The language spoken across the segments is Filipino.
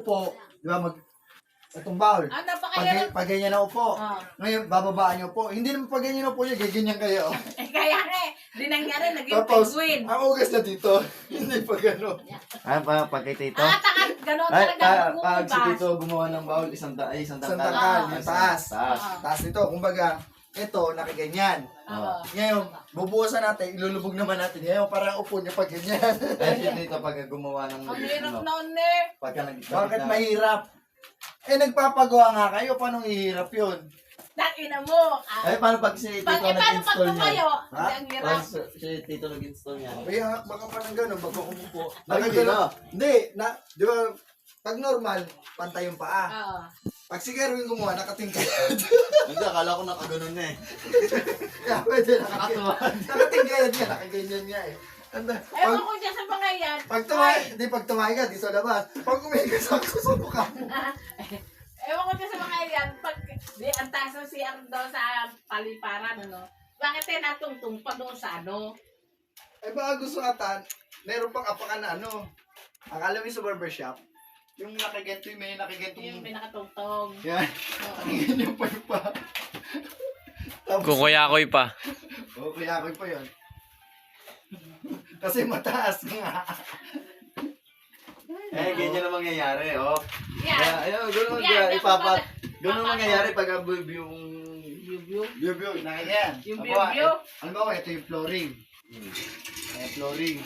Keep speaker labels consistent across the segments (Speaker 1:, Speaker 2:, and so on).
Speaker 1: Upo, di ba, itong bowl.
Speaker 2: Ah, napakahirap.
Speaker 1: Pag ganyan na upo.
Speaker 2: Oh.
Speaker 1: Ngayon, bababaan niyo po. Hindi naman pag ganyan na upo niya, ganyan kayo.
Speaker 2: Eh, kaya nga eh. Di nangyari, naging
Speaker 1: Tapos,
Speaker 2: penguin.
Speaker 1: ang ugas na dito, hindi pa gano'n.
Speaker 3: Pag kay Tito?
Speaker 2: Ah, takot. Ganon
Speaker 3: Ay,
Speaker 2: talaga.
Speaker 3: pag si
Speaker 2: Bumubas.
Speaker 3: Tito gumawa ng bawal, isang
Speaker 1: Isang
Speaker 3: tangkal.
Speaker 1: tangkal,
Speaker 2: yung
Speaker 1: taas.
Speaker 3: Taas.
Speaker 1: Taas nito, kumbaga, ito, nakaganyan.
Speaker 2: Oo.
Speaker 1: Ngayon, bubuhusan natin, ilulubog naman natin. Ngayon, parang upo niya pag ganyan.
Speaker 3: Ay, si Tito pag gumawa ng...
Speaker 2: Ang hirap noon eh.
Speaker 3: Pagka
Speaker 1: Bakit mahirap? Eh, nagpapagawa nga kayo, paano ihirap yun?
Speaker 2: Takina mo.
Speaker 3: Ay, paano pag si Tito
Speaker 2: Paano pag
Speaker 3: nag-install niya?
Speaker 2: tumayo?
Speaker 1: Ha?
Speaker 2: Ang hirap.
Speaker 3: Paano si Tito nag-install niya?
Speaker 1: Kaya, baka parang gano'n, bago umupo.
Speaker 3: Ay, hindi
Speaker 1: Nakagano-
Speaker 3: na.
Speaker 1: Hindi, di ba, pag normal, pantay yung paa.
Speaker 2: Oo.
Speaker 1: Pag si Kerwin gumawa, nakatingkad.
Speaker 3: Hindi, akala ko nakaganon na eh.
Speaker 1: Kaya pwede nakatingkad niya, nakaganyan niya eh.
Speaker 2: Ewan ko dyan sa mga yan.
Speaker 1: Pag tumayo ka, dito labas. Pag umigas ako sa mukha mo.
Speaker 2: Ewan ko dyan sa mga yan. Pag di ang taas ng CR daw sa paliparan, ano? Bakit eh natungtong pa doon sa ano?
Speaker 1: Eh baka gusto atan, meron pang apakan na ano. Akala mo yung sa barbershop, yung nakaganto yung may nakaganto
Speaker 2: Yung pinakatungtong.
Speaker 1: yan.
Speaker 2: Oo.
Speaker 1: Ganyan pa yung pa. Tapos,
Speaker 4: Kukuyakoy pa.
Speaker 1: kaya ako pa yun. Kasi mataas nga.
Speaker 3: Eh, ganyan na mangyayari, oh.
Speaker 2: Yan.
Speaker 3: Kaya, ayun, ganun,
Speaker 2: Yan,
Speaker 3: ganun mangyayari pag yung
Speaker 2: View.
Speaker 1: View, nakaganyan.
Speaker 2: Yung
Speaker 1: Apo,
Speaker 2: view.
Speaker 1: Ano ba, ito yung flooring. Ayan, flooring.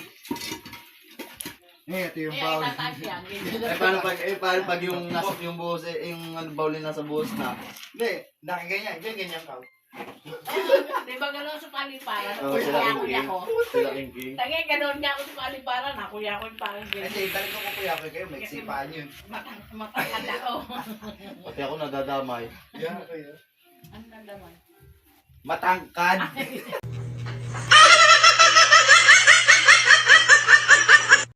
Speaker 1: Ito yung
Speaker 2: Kaya
Speaker 1: bowl.
Speaker 2: itataas yan. Ganyan.
Speaker 3: paano pag yung nasa yung buhos, yung ano, bawlin nasa buhos na?
Speaker 1: Hindi, nakaganyan. Ganyan ka.
Speaker 2: Di ba gano'n sa paliparan?
Speaker 3: Oo, sila
Speaker 2: Kuya
Speaker 3: King.
Speaker 2: ko.
Speaker 3: Sila King.
Speaker 2: Tagay, gano'n niya ako sa paliparan. Kuya ko yung parang ganyan.
Speaker 1: Kasi talagang ko kuya ko kayo, may sipaan yun.
Speaker 2: Matangkad ako.
Speaker 3: Pati ako nadadamay.
Speaker 1: Yan, kayo.
Speaker 2: Ang ganda man.
Speaker 1: Matangkad.